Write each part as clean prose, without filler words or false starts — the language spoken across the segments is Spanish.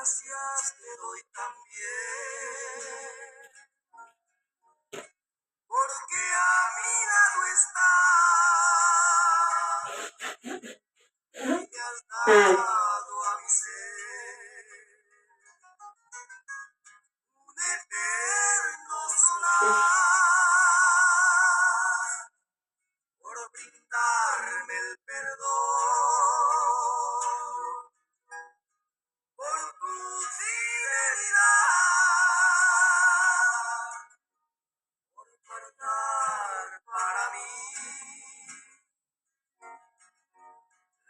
gracias te doy también, porque a mi lado estás y me has dado a mi ser un eterno solar por brindarme el perdón, por tu fidelidad, por guardar para mí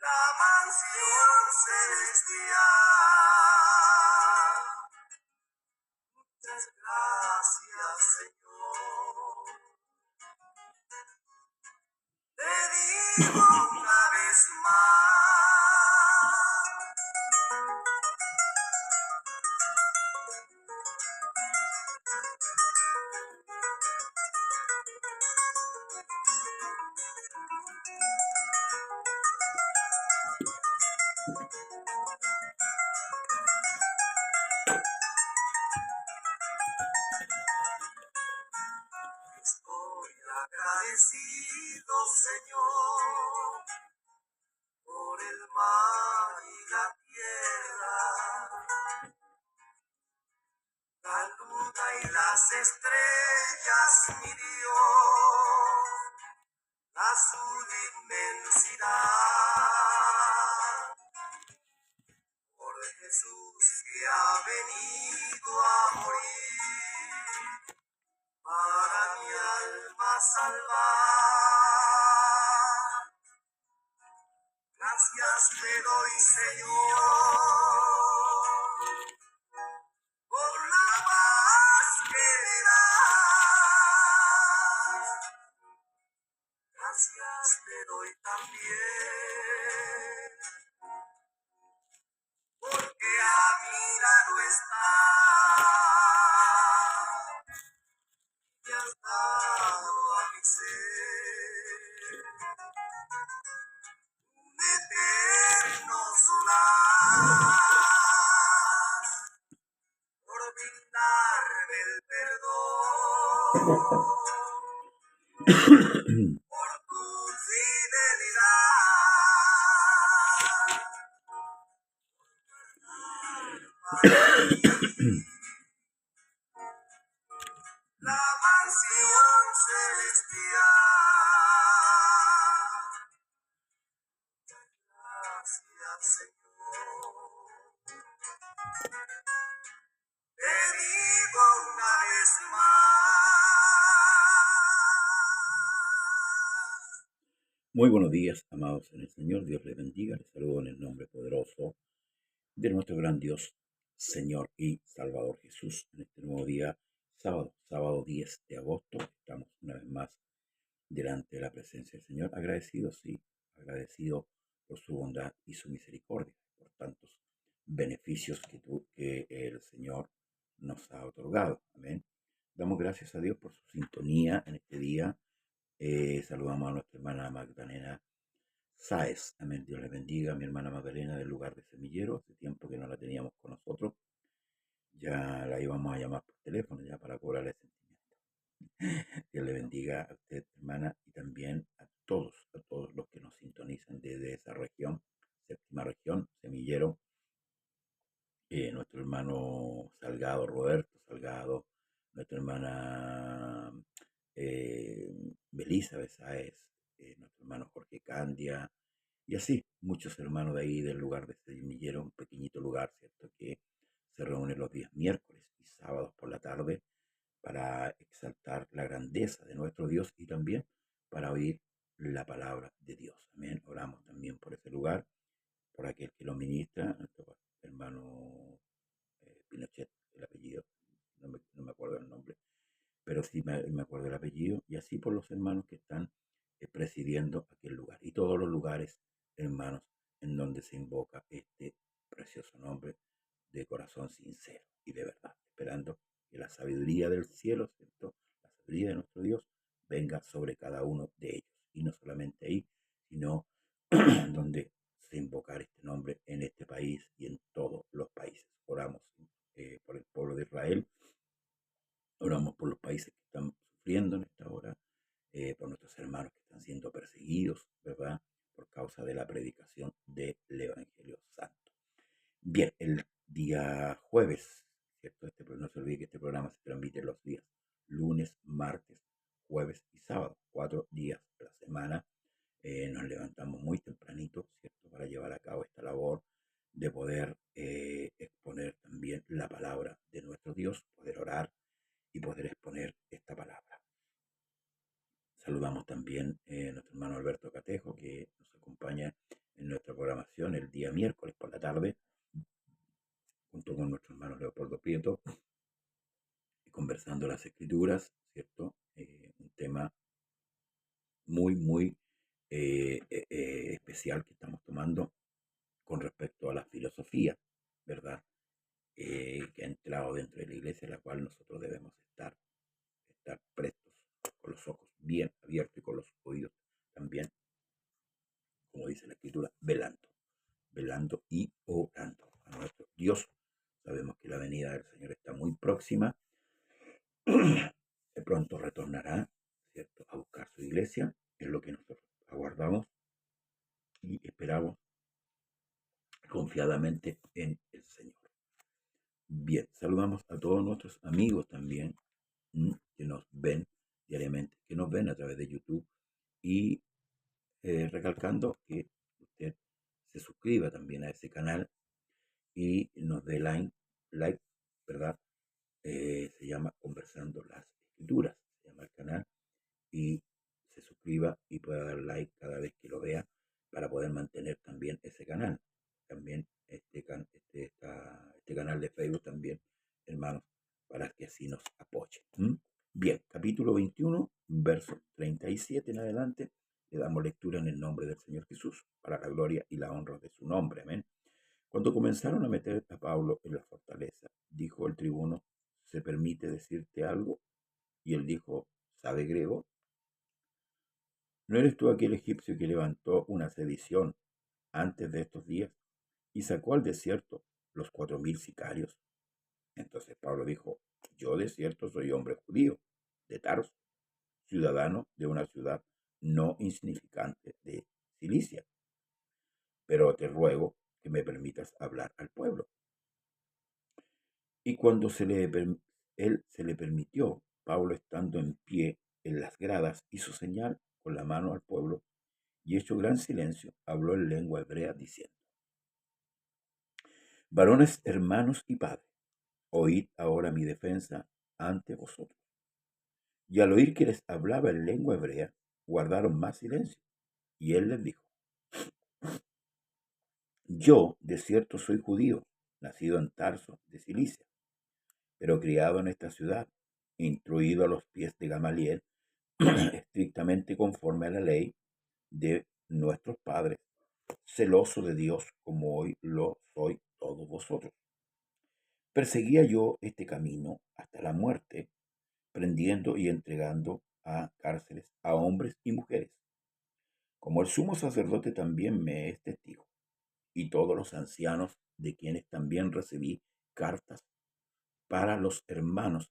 la mansión celestial. Muchas gracias, Señor. Te digo una vez más, estoy agradecido, Señor, por el mar y la tierra, la luna y las estrellas, mi Dios, a su inmensidad, por Jesús que ha venido a morir para mi alma salvar. Gracias te doy, Señor, por la paz que me das. Gracias te doy también, porque a mi lado estás y has dado a mi ser un eterno solar por brindarme el perdón, por tu fidelidad, para mí la mansión celestial. Gracias, Señor. Te digo una vez más. Muy buenos días, amados en el Señor. Dios les bendiga. Les saludo en el nombre poderoso de nuestro gran Dios, Señor y Salvador Jesús. En este nuevo día, sábado 10 de agosto, estamos una vez más delante de la presencia del Señor. Agradecido, sí, agradecido por su bondad y su misericordia, por tantos beneficios que el Señor nos ha otorgado. Amén. Damos gracias a Dios por su sintonía en este día. Saludamos a nuestra hermana Magdalena Sáez. Amén. Dios le bendiga. Mi hermana Magdalena del lugar de Semillero. Hace tiempo que no la teníamos con nosotros. Ya la íbamos a llamar por teléfono ya para cobrarle sentimiento. Dios le bendiga a usted, hermana, y también a todos los que nos sintonizan desde esa región, séptima región, Semillero. Nuestro hermano Salgado, Roberto Salgado, nuestra hermana Belisa Besáez, nuestro hermano Jorge Candia, y así muchos hermanos de ahí del lugar de Semillero, un pequeñito lugar, ¿cierto?, que se reúne los días miércoles y sábados por la tarde para exaltar la grandeza de nuestro Dios y también para oír la palabra de Dios. Amén. Oramos también por ese lugar, por aquel que lo ministra, nuestro hermano Pinochet, el apellido, no me acuerdo el nombre, pero sí me acuerdo el apellido, y así por los hermanos que están presidiendo aquel lugar y todos los lugares, hermanos, en donde se invoca este precioso nombre de corazón sincero y de verdad, esperando que la sabiduría del cielo, ¿cierto?, la sabiduría de nuestro Dios venga sobre cada uno de ellos, y no solamente ahí, sino donde se invocar este nombre en este país y en todos los países. Oramos están siendo perseguidos, ¿verdad? Por causa de la predicación del Evangelio Santo. Bien, el día jueves, ¿cierto? No se olvide que este programa se transmite los días lunes, martes, jueves y sábado, 4 días a la semana. Nos levantamos muy tempranito, ¿cierto? Para llevar a cabo esta labor de poder exponer también la palabra de nuestro Dios, poder orar y poder exponer esta palabra. Saludamos también a nuestro hermano Alberto Catejo, que nos acompaña en nuestra programación el día miércoles por la tarde, junto con nuestro hermano Leopoldo Prieto, conversando las Escrituras, ¿cierto? Un tema muy especial que estamos tomando con respecto a la filosofía, ¿verdad? Que ha entrado dentro de la iglesia, en la cual nosotros debemos estar prestos, con los ojos bien abiertos y con los oídos también, como dice la Escritura, velando y orando a nuestro Dios. Sabemos que la venida del Señor está muy próxima. De pronto retornará, ¿cierto?, a buscar su iglesia, es lo que nosotros aguardamos y esperamos confiadamente en el Señor. Bien, saludamos a todos nuestros amigos también que nos ven diariamente, que nos ven a través de YouTube y recalcando que usted se suscriba también a ese canal y nos dé like, ¿verdad? Se llama Conversando las Escrituras, se llama el canal, y se suscriba y pueda dar like cada vez que lo vea para poder mantener también ese canal. También este canal de Facebook también, hermanos, para que así nos apoye. Bien, capítulo 21, verso 37 en adelante, le damos lectura en el nombre del Señor Jesús, para la gloria y la honra de su nombre. Amén. Cuando comenzaron a meter a Pablo en la fortaleza, dijo el tribuno: ¿se permite decirte algo? Y él dijo: ¿sabe griego? ¿No eres tú aquel egipcio que levantó una sedición antes de estos días y sacó al desierto los 4000 sicarios? Entonces Pablo dijo: yo de cierto soy hombre judío, de Tarso, ciudadano de una ciudad no insignificante de Cilicia, pero te ruego que me permitas hablar al pueblo. Y cuando él se le permitió, Pablo, estando en pie en las gradas, hizo señal con la mano al pueblo, y hecho gran silencio, habló en lengua hebrea diciendo: varones, hermanos y padres, oíd ahora mi defensa ante vosotros. Y al oír que les hablaba en lengua hebrea, guardaron más silencio. Y él les dijo: yo de cierto soy judío, nacido en Tarso de Cilicia, pero criado en esta ciudad, instruido a los pies de Gamaliel, estrictamente conforme a la ley de nuestros padres, celoso de Dios como hoy lo soy todos vosotros. Perseguía yo este camino hasta la muerte, prendiendo y entregando a cárceles a hombres y mujeres. Como el sumo sacerdote también me es testigo, y todos los ancianos, de quienes también recibí cartas para los hermanos,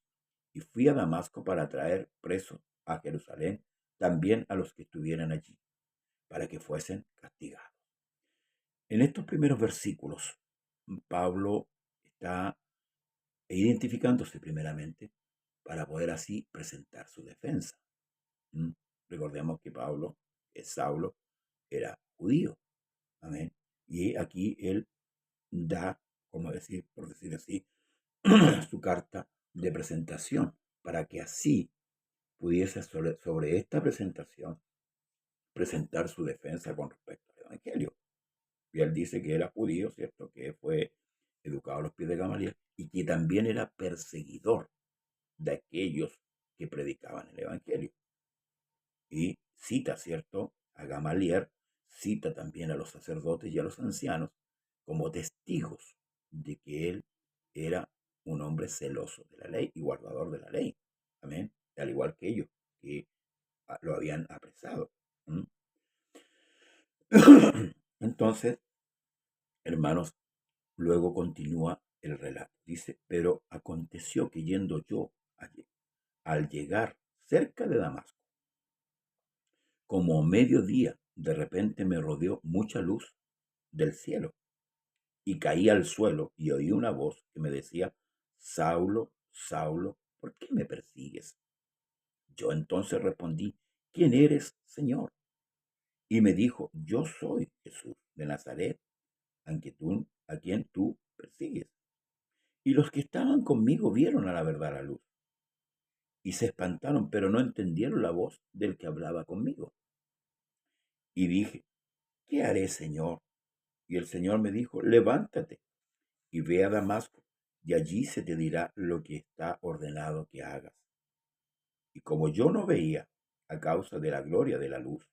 y fui a Damasco para traer presos a Jerusalén también a los que estuvieran allí, para que fuesen castigados. En estos primeros versículos, Pablo está identificándose primeramente para poder así presentar su defensa. Recordemos que Saulo, era judío. Amén. Y aquí él da, como decir, por decir así, su carta de presentación, para que así pudiese sobre esta presentación presentar su defensa con respecto al Evangelio. Y él dice que era judío, ¿cierto? Que fue educado a los pies de Gamaliel y que también era perseguidor de aquellos que predicaban el Evangelio. Y cita, ¿cierto?, a Gamaliel, cita también a los sacerdotes y a los ancianos como testigos de que él era un hombre celoso de la ley y guardador de la ley. Amén. Al igual que ellos, que lo habían apresado. Entonces, hermanos, luego continúa el relato. Dice: pero aconteció que yendo yo al llegar cerca de Damasco, como mediodía, de repente me rodeó mucha luz del cielo y caí al suelo y oí una voz que me decía, Saulo, Saulo, ¿por qué me persigues? Yo entonces respondí, ¿quién eres, Señor? Y me dijo, yo soy Jesús de Nazaret, a quien tú persigues. Y los que estaban conmigo vieron a la verdad la luz y se espantaron, pero no entendieron la voz del que hablaba conmigo. Y dije, ¿qué haré, Señor? Y el Señor me dijo, levántate y ve a Damasco, y allí se te dirá lo que está ordenado que hagas. Y como yo no veía, a causa de la gloria de la luz,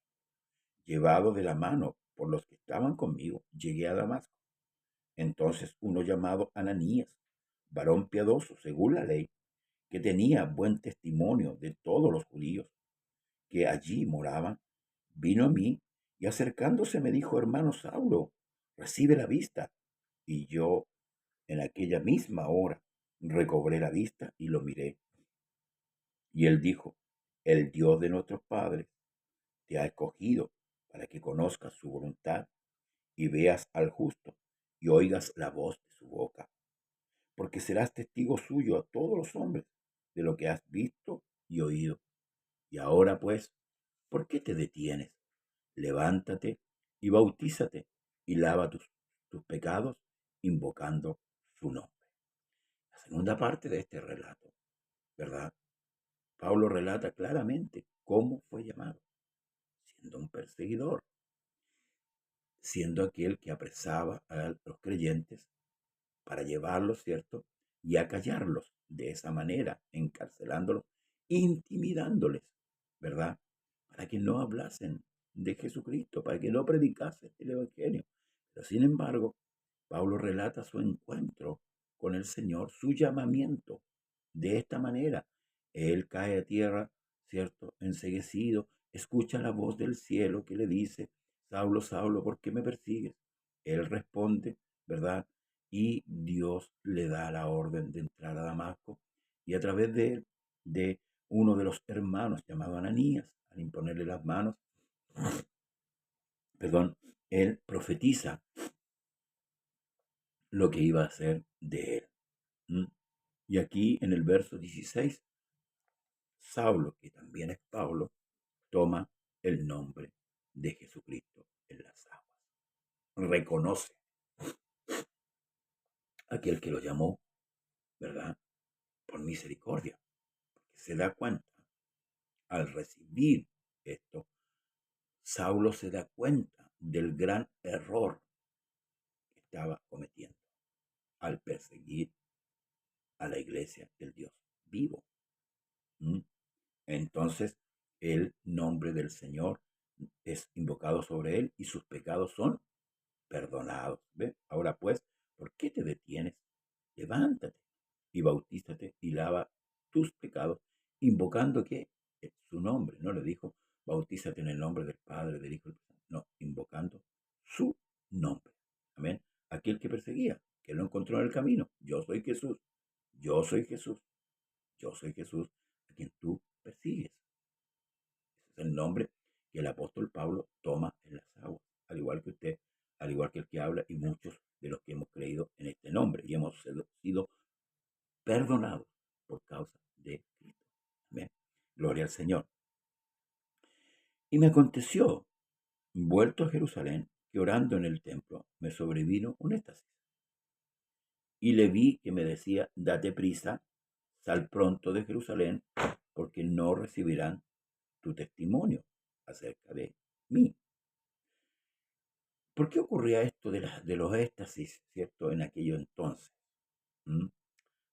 llevado de la mano por los que estaban conmigo, llegué a Damasco. Entonces uno llamado Ananías, varón piadoso según la ley, que tenía buen testimonio de todos los judíos que allí moraban, vino a mí y acercándose me dijo, hermano Saulo, recibe la vista. Y yo en aquella misma hora recobré la vista y lo miré. Y él dijo, el Dios de nuestros padres te ha escogido para que conozcas su voluntad y veas al justo y oigas la voz de su boca, porque serás testigo suyo a todos los hombres de lo que has visto y oído. Y ahora pues, ¿por qué te detienes? Levántate y bautízate y lava tus pecados invocando su nombre. La segunda parte de este relato, ¿verdad? Pablo relata claramente cómo fue llamado, siendo un perseguidor, siendo aquel que apresaba a los creyentes para llevarlos, ¿cierto? Y acallarlos de esa manera, encarcelándolos, intimidándoles, ¿verdad? Para que no hablasen de Jesucristo, para que no predicasen el Evangelio. Pero sin embargo, Pablo relata su encuentro con el Señor, su llamamiento de esta manera. Él cae a tierra, ¿cierto? Enceguecido, escucha la voz del cielo que le dice, Saulo, Saulo, ¿por qué me persigues? Él responde, ¿verdad? Y Dios le da la orden de entrar a Damasco y a través de él, de uno de los hermanos llamado Ananías, al imponerle las manos, perdón, él profetiza lo que iba a hacer de él. ¿Mm? Y aquí en el verso 16, Saulo, que también es Pablo, toma el nombre de Jesucristo en las aguas. Reconoce a aquel que lo llamó, ¿verdad? Por misericordia. Porque se da cuenta, al recibir esto, Saulo se da cuenta del gran error que estaba cometiendo al perseguir a la iglesia del Dios vivo. ¿Mm? Entonces, el nombre del Señor es invocado sobre él y sus pecados son perdonados. ¿Ve? Ahora pues, ¿por qué te detienes? Levántate y bautízate y lava tus pecados, invocando que su nombre. No le dijo, bautízate en el nombre del Padre, del Hijo, del Espíritu. No, invocando su nombre. Amén. Aquel que perseguía, que lo encontró en el camino. Yo soy Jesús. Yo soy Jesús. Yo soy Jesús a quien tú persigues. Ese es el nombre que el apóstol Pablo toma en las aguas, al igual que usted, al igual que el que habla y muchos de los que hemos creído en este nombre y hemos sido perdonados por causa de Cristo. Amén. Gloria al Señor. Y me aconteció, vuelto a Jerusalén, que orando en el templo me sobrevino un éxtasis. Y le vi que me decía, date prisa, sal pronto de Jerusalén, porque no recibirán tu testimonio acerca de mí. ¿Por qué ocurría esto de los éxtasis, cierto, en aquello entonces? ¿Mm?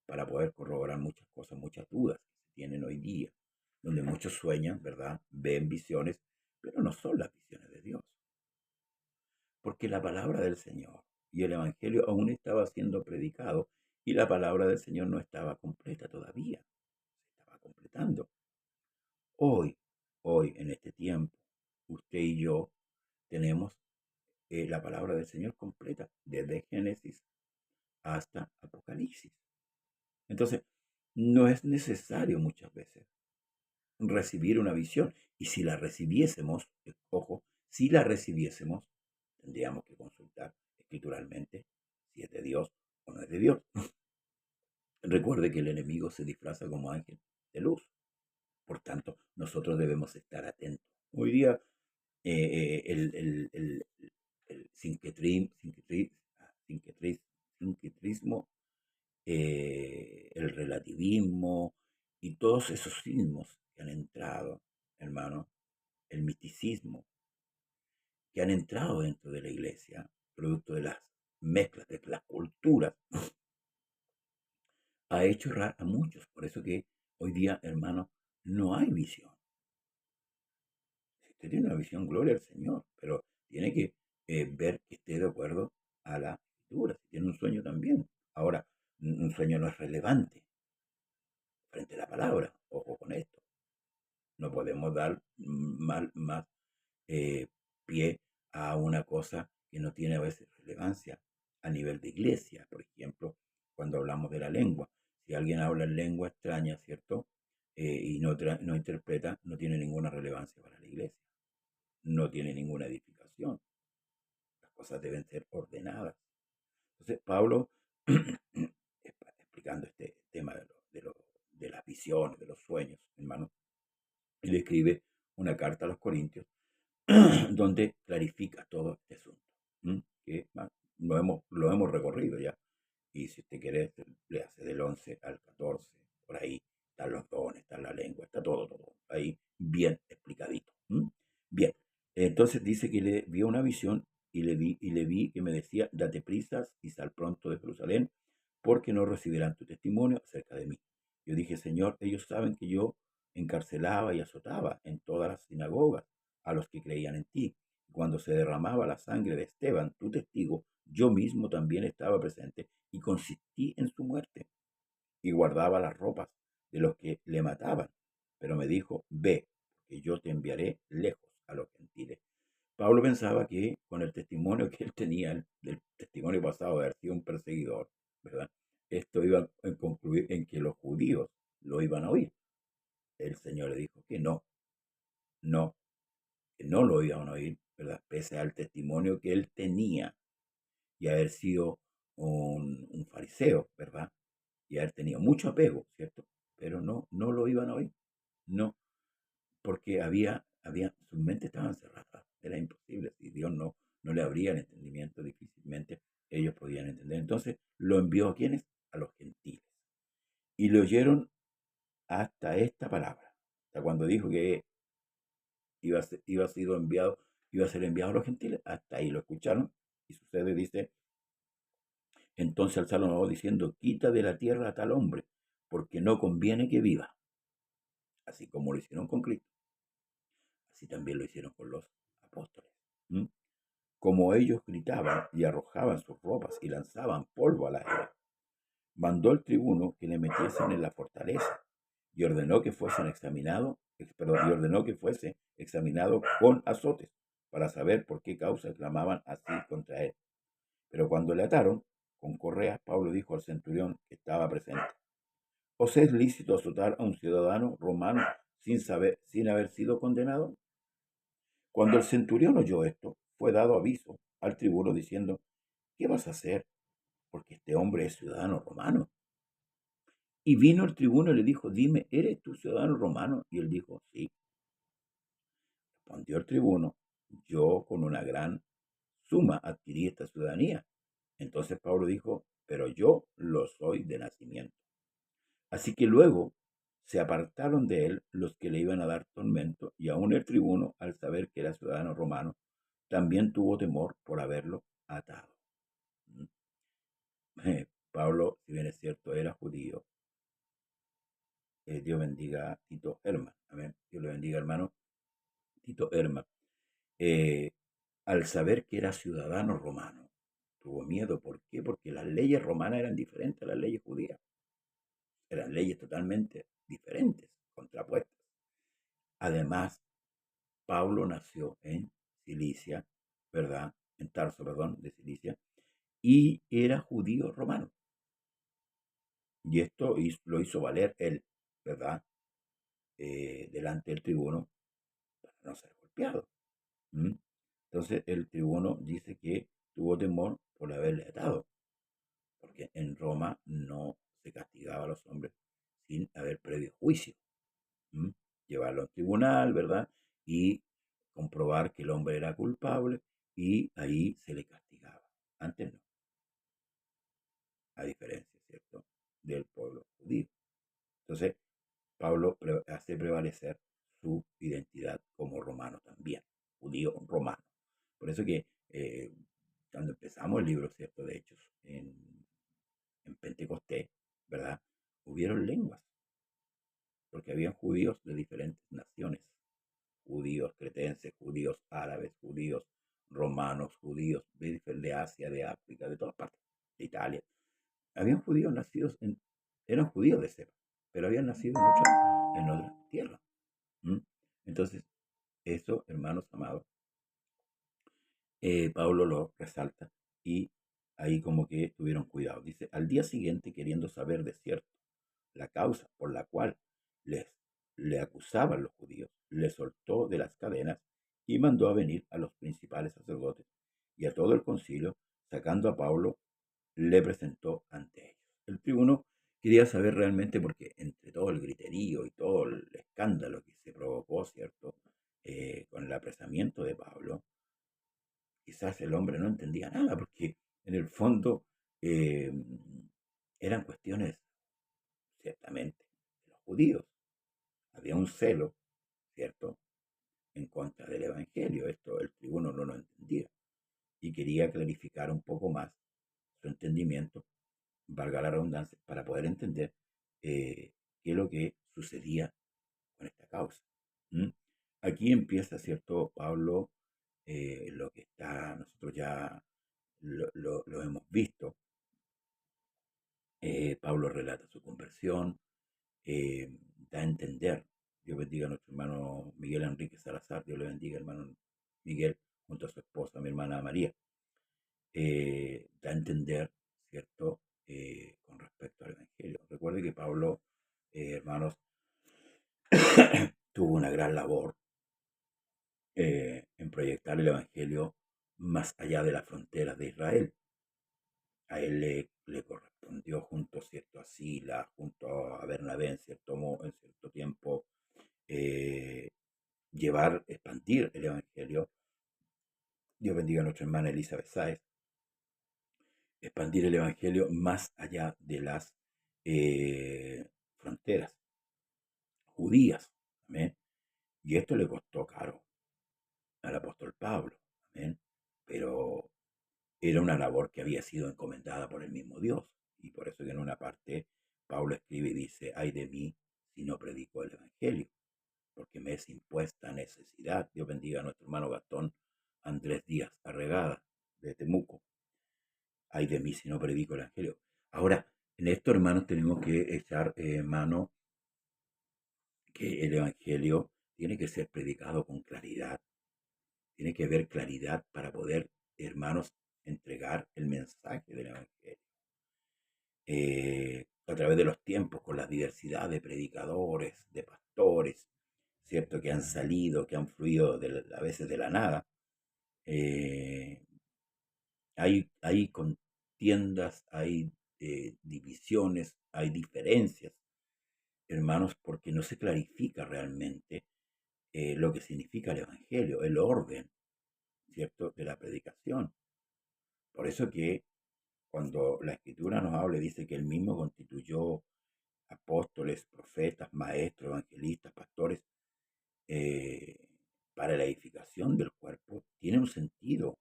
Para poder corroborar muchas cosas, muchas dudas que se tienen hoy día, donde muchos sueñan, ¿verdad? Ven visiones, pero no son las visiones de Dios. Porque la palabra del Señor y el Evangelio aún estaba siendo predicado y la palabra del Señor no estaba completa todavía, se estaba completando. Hoy, en este tiempo, usted y yo tenemos la palabra del Señor completa, desde Génesis hasta Apocalipsis. Entonces, no es necesario muchas veces recibir una visión. Y si la recibiésemos, ojo, si la recibiésemos, tendríamos que consultar escrituralmente si es de Dios o no es de Dios. Recuerde que el enemigo se disfraza como ángel de luz. Por tanto, nosotros debemos estar atentos. Hoy día el sinquetrismo, el relativismo y todos esos sismos que han entrado, hermano, el misticismo, que han entrado dentro de la iglesia, producto de las mezclas de las culturas, ha hecho errar a muchos. Por eso que hoy día, hermano, no hay visión. Si usted tiene una visión, gloria al Señor, pero tiene que ver que esté de acuerdo a la escritura. Si tiene un sueño también. Ahora, un sueño no es relevante frente a la palabra. Ojo con esto. No podemos dar más pie a una cosa que no tiene a veces relevancia a nivel de iglesia. Por ejemplo, cuando hablamos de la lengua. Si alguien habla en lengua extraña, ¿cierto? Y no interpreta, no tiene ninguna relevancia para la iglesia. No tiene ninguna edificación. Las cosas deben ser ordenadas. Entonces, Pablo, explicando este tema de las visiones, de los sueños, hermano, él escribe una carta a los Corintios donde clarifica todo este asunto, que lo hemos recorrido ya. Y si usted quiere, le hace del 11 al 14, por ahí están los dones, está la lengua, está todo ahí bien explicadito. Bien, entonces dice que le vio una visión y le vi que me decía, date prisas y sal pronto de Jerusalén, porque no recibirán tu testimonio acerca de mí. Yo dije, Señor, ellos saben que yo encarcelaba y azotaba en todas las sinagogas a los que creían en ti. Cuando se derramaba la sangre de Esteban, tu testigo, yo mismo también estaba presente y consistí en su muerte y guardaba las ropas de los que le mataban. Pero me dijo, ve, que yo te enviaré lejos a los gentiles. Pablo pensaba que con el testimonio que él tenía, del testimonio pasado de haber sido un perseguidor, ¿verdad? Esto iba a concluir en que los judíos lo iban a oír. El Señor le dijo que no, que no lo iban a oír, ¿verdad? Pese al testimonio que él tenía y haber sido un fariseo, ¿verdad? Y haber tenido mucho apego, ¿cierto? Pero no lo iban a oír, no, porque su mente estaba encerrada, era imposible, si Dios no le abría el entendimiento, difícilmente ellos podían entender. Entonces lo envió a quienes, a los gentiles, y le oyeron hasta esta palabra, hasta cuando dijo que iba a ser enviado a los gentiles, hasta ahí lo escucharon, y sucede, dice, entonces alzaron la voz diciendo, quita de la tierra a tal hombre, porque no conviene que viva. Así como lo hicieron con Cristo, así también lo hicieron con los apóstoles. Como ellos gritaban y arrojaban sus ropas y lanzaban polvo al aire, mandó el tribuno que le metiesen en la fortaleza y ordenó que fuese examinado con azotes para saber por qué causa clamaban así contra él. Pero cuando le ataron con correas, Pablo dijo al centurión que estaba presente, ¿os es lícito azotar a un ciudadano romano sin haber sido condenado? Cuando el centurión oyó esto, fue dado aviso al tribuno diciendo, ¿qué vas a hacer? Porque este hombre es ciudadano romano. Y vino el tribuno y le dijo, dime, ¿eres tú ciudadano romano? Y él dijo, sí. Respondió el tribuno, yo con una gran suma adquirí esta ciudadanía. Entonces Pablo dijo, pero yo lo soy de nacimiento. Así que luego se apartaron de él los que le iban a dar tormento, y aun el tribuno, al saber que era ciudadano romano, también tuvo temor por haberlo atado. Pablo, si bien es cierto, era judío. Dios bendiga a Tito Herman. Amén. Dios le bendiga, hermano. Tito Herman. Al saber que era ciudadano romano, tuvo miedo. ¿Por qué? Porque las leyes romanas eran diferentes a las leyes judías. Eran leyes totalmente diferentes, contrapuestas. Además, Pablo nació en Cilicia, ¿verdad? En Tarso, perdón, de Cilicia, y era judío romano. Y esto lo hizo valer él, ¿verdad? Delante del tribuno, no ser golpeado. ¿Mm? Entonces el tribuno dice que tuvo temor por haberle atado, porque en Roma no se castigaba a los hombres sin haber previo juicio. ¿Mm? Llevarlo al tribunal, ¿verdad? Y comprobar que el hombre era culpable y ahí se le castigaba. Antes no, a diferencia, ¿cierto?, del pueblo judío. Entonces, Pablo hace prevalecer su identidad como romano también, judío romano. Por eso que cuando empezamos el libro, ¿cierto?, de Hechos, en Pentecostés, ¿verdad?, hubieron lenguas, porque habían judíos de diferentes naciones, judíos cretenses, judíos árabes, judíos romanos, judíos de Asia, de África, de todas partes, de Italia. Habían judíos nacidos eran judíos de cepa, pero habían nacido en otra tierra. ¿Mm? Entonces, eso, hermanos amados, Pablo lo resalta y ahí como que tuvieron cuidado. Dice, al día siguiente, queriendo saber de cierto la causa por la cual le acusaban los judíos, le soltó de las cadenas y mandó a venir a los principales sacerdotes y a todo el concilio, sacando a Pablo, le presentó ante ellos. El tribuno quería saber realmente, porque entre todo el griterío y todo el escándalo que se provocó, ¿cierto?, con el apresamiento de Pablo, quizás el hombre no entendía nada, porque en el fondo eh, eran cuestiones, ciertamente, de los judíos. Había un celo, ¿cierto?, en contra del Evangelio. Esto el tribuno no lo entendía y quería clarificar un poco más su entendimiento, valga la redundancia, para poder entender qué es lo que sucedía con esta causa. ¿Mm? Aquí empieza, ¿cierto?, Pablo, lo que está, nosotros ya lo hemos visto. Pablo relata su conversión, da a entender. Dios bendiga a nuestro hermano Miguel Enrique Salazar, Dios le bendiga, hermano Miguel, junto a su esposa, mi hermana María. Da a entender, ¿cierto?, con respecto al Evangelio. Recuerde que Pablo, hermanos, tuvo una gran labor en proyectar el Evangelio más allá de las fronteras de Israel. A él le correspondió junto, ¿cierto?, a Sila, junto a Bernabé en cierto tiempo, expandir el Evangelio. Dios bendiga a nuestra hermana Elizabeth Sáez. Expandir el Evangelio más allá de las fronteras judías. ¿Amén? Y esto le costó caro al apóstol Pablo. ¿Amén? Pero era una labor que había sido encomendada por el mismo Dios. Y por eso que en una parte Pablo escribe y dice, ay de mí si no predico el Evangelio, porque me es impuesta necesidad. Dios bendiga a nuestro hermano Gastón Andrés Díaz Arregada, de Temuco. Ay de mí si no predico el Evangelio. Ahora, en esto, hermanos, tenemos que echar mano que el Evangelio tiene que ser predicado con claridad. Tiene que haber claridad para poder, hermanos, entregar el mensaje del Evangelio. A través de los tiempos, con la diversidad de predicadores, de pastores, ¿cierto?, que han salido, que han fluido a veces de la nada, hay contiendas, hay divisiones, hay diferencias, hermanos, porque no se clarifica realmente lo que significa el Evangelio, el orden, ¿cierto?, de la predicación. Por eso que cuando la Escritura nos habla y dice que él mismo constituyó apóstoles, profetas, maestros, evangelistas, pastores, para la edificación del cuerpo, tiene un sentido.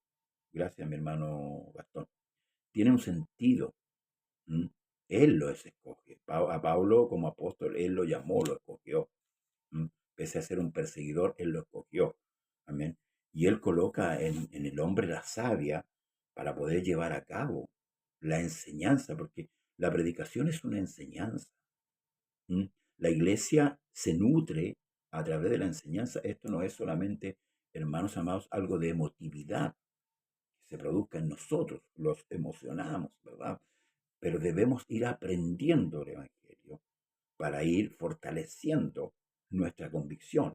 Gracias, mi hermano Gastón. Tiene un sentido. ¿Mm? Él lo escoge. A Pablo como apóstol, él lo llamó, lo escogió. ¿Mm? Pese a ser un perseguidor, él lo escogió. Amén. Y él coloca en el hombre la savia para poder llevar a cabo la enseñanza, porque la predicación es una enseñanza. ¿Mm? La iglesia se nutre a través de la enseñanza. Esto no es solamente, hermanos amados, algo de emotividad que se produzca en nosotros, los emocionamos, ¿verdad? Pero debemos ir aprendiendo el Evangelio para ir fortaleciendo nuestra convicción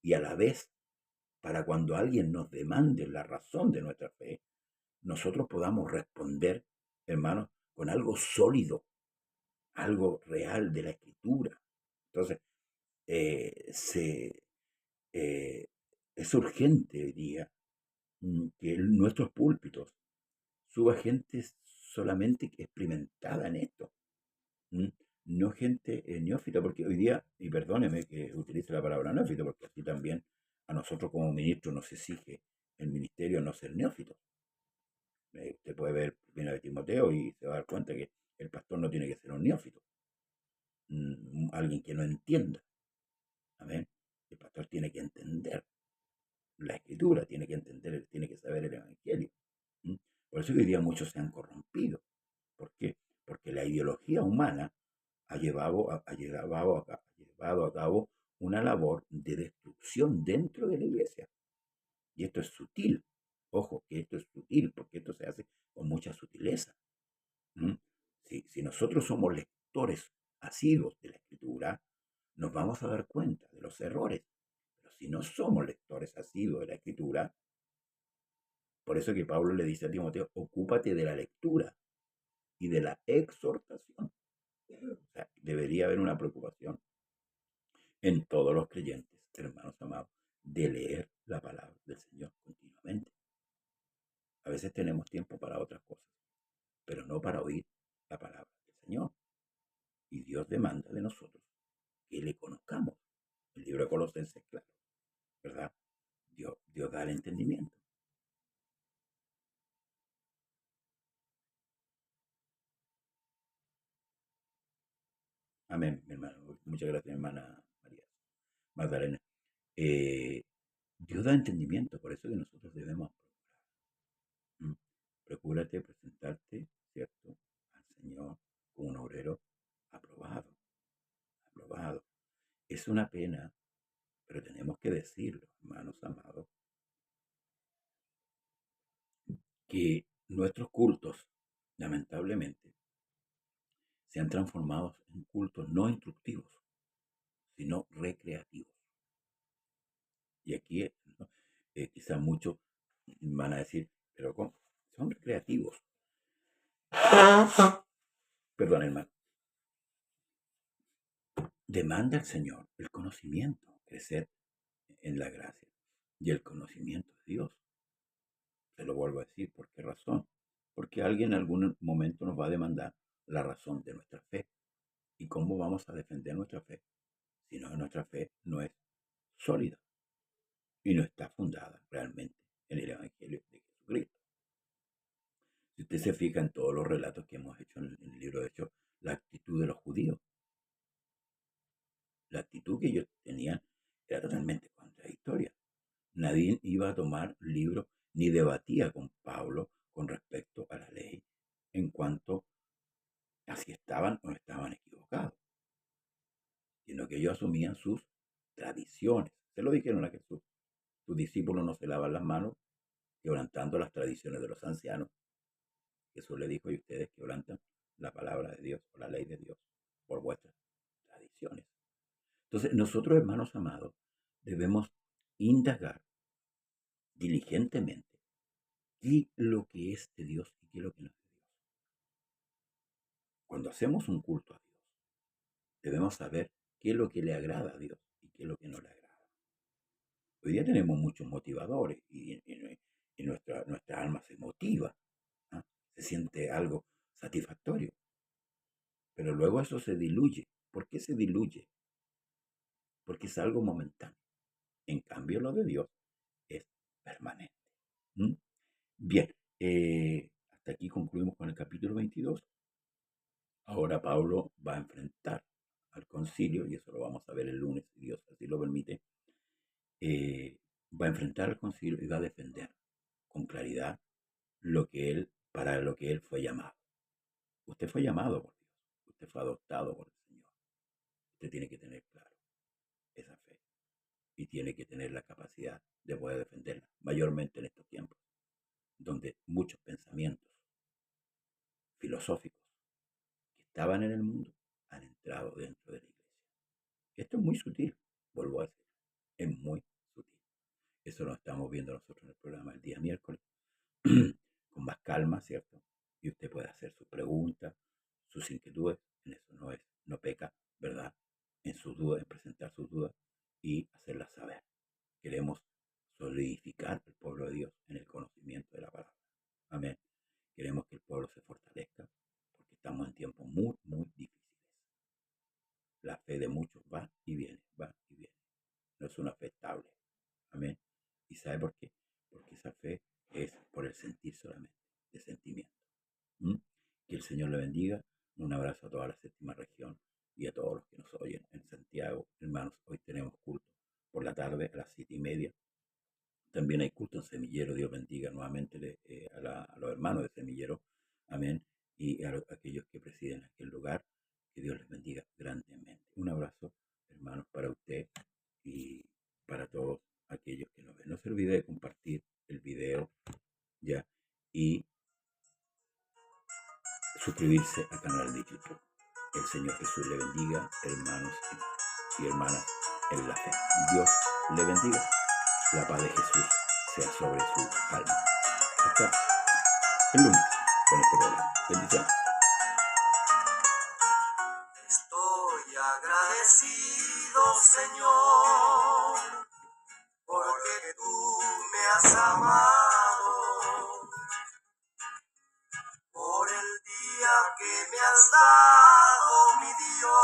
y a la vez para cuando alguien nos demande la razón de nuestra fe, nosotros podamos responder, hermanos, con algo sólido, algo real de la Escritura. Entonces, eh, es urgente hoy día que en nuestros púlpitos suba gente solamente experimentada en esto, ¿m? No gente neófita, porque hoy día, y perdóneme que utilice la palabra neófito, porque así también a nosotros como ministros nos exige el ministerio no ser neófito. Usted puede ver primera de Timoteo y se va a dar cuenta que el pastor no tiene que ser un neófito, alguien que no entienda. Amén. El pastor tiene que entender la escritura, tiene que entender, tiene que saber el evangelio. Por eso que hoy día muchos se han corrompido. ¿Por qué? Porque la ideología humana ha llevado a cabo una labor de destrucción dentro de la iglesia. Y esto es sutil. Ojo, que esto es sutil, porque esto se hace con mucha sutileza. Si nosotros somos lectores asiduos de la escritura, nos vamos a dar cuenta de los errores. Pero si no somos lectores asiduos de la escritura, por eso que Pablo le dice a Timoteo, ocúpate de la lectura y de la exhortación. O sea, debería haber una preocupación en todos los creyentes, hermanos amados, de leer la palabra del Señor continuamente. A veces tenemos tiempo para otras cosas, pero no para oír la palabra del Señor. Y Dios demanda de nosotros que le conozcamos. El libro de Colosenses es claro, ¿verdad? Dios da el entendimiento. Amén, mi hermano. Muchas gracias, hermana María Magdalena. Eh, Dios da entendimiento, por eso que nosotros debemos procurar. Procúrate presentarte, ¿cierto?, al Señor como un obrero aprobado, aprobado. Es una pena, pero tenemos que decirlo, hermanos amados, que nuestros cultos, lamentablemente, se han transformado en cultos no instructivos, sino recreativos. Y aquí, ¿no? Quizás muchos van a decir, pero ¿cómo? Son recreativos. Perdón, hermano. Demanda el Señor el conocimiento, crecer en la gracia y el conocimiento de Dios. Se lo vuelvo a decir, ¿por qué razón? Porque alguien en algún momento nos va a demandar la razón de nuestra fe. ¿Y cómo vamos a defender nuestra fe? Si no, nuestra fe no es sólida y no está fundada realmente en el Evangelio de Jesucristo. Si usted se fija en todos los relatos que hemos hecho en el libro de Hechos, la actitud de los judíos, la actitud que ellos tenían era totalmente contradictoria. Nadie iba a tomar libros ni debatía con Pablo con respecto a la ley en cuanto a si estaban o no estaban equivocados, sino que ellos asumían sus tradiciones. Se lo dijeron a Jesús. Tus discípulos no se lavan las manos quebrantando las tradiciones de los ancianos. Jesús le dijo, y ustedes quebrantan la palabra de Dios o la ley de Dios por vuestras tradiciones. Entonces, nosotros, hermanos amados, debemos indagar diligentemente qué es lo que es de Dios y qué es lo que no es de Dios. Cuando hacemos un culto a Dios, debemos saber qué es lo que le agrada a Dios y qué es lo que no le agrada. Hoy día tenemos muchos motivadores y nuestra alma se motiva, ¿ah? Se siente algo satisfactorio, pero luego eso se diluye. ¿Por qué se diluye? Porque es algo momentáneo. En cambio, lo de Dios es permanente. ¿Mm? Bien, hasta aquí concluimos con el capítulo 22. Ahora Pablo va a enfrentar al concilio, y eso lo vamos a ver el lunes, si Dios así lo permite. Va a enfrentar al concilio y va a defender con claridad para lo que él fue llamado. Usted fue llamado por Dios, usted fue adoptado por el Señor. Usted tiene que tener claro esa fe y tiene que tener la capacidad de poder defenderla, mayormente en estos tiempos, donde muchos pensamientos filosóficos que estaban en el mundo han entrado dentro de la iglesia. Esto es muy sutil, vuelvo a decir, es muy sutil. Eso lo estamos viendo nosotros en el programa el día miércoles, con más calma, ¿cierto? Y usted puede hacer sus preguntas, sus inquietudes, en eso no peca, ¿verdad? En sus dudas, en presentar sus dudas y hacerlas saber. Queremos solidificar el pueblo de Dios en el conocimiento de la palabra. Amén. Queremos que el pueblo se fortalezca porque estamos en tiempos muy, muy difíciles. La fe de muchos va y viene, va y viene. No es una fe estable. Amén. ¿Y sabe por qué? Porque esa fe es por el sentir solamente, de sentimiento. Que el Señor le bendiga. Un abrazo a toda la séptima región y a todos los que nos oyen en Santiago. Hermanos, hoy tenemos culto por la tarde a las 7:30. También hay culto en Semillero. Dios bendiga nuevamente a los hermanos de Semillero. Amén. Y a aquellos que presiden aquel lugar. Que Dios les bendiga grandemente. Un abrazo, hermanos, para usted y para todos aquellos que nos ven. No se olvide de compartir el video ya y suscribirse al canal de YouTube. El Señor Jesús le bendiga, hermanos y hermanas en la fe. Dios le bendiga. La paz de Jesús sea sobre su alma. Hasta el lunes con este programa. Bendiciones. Estoy agradecido, Señor, porque tú me has amado, por el día que me has dado, mi Dios.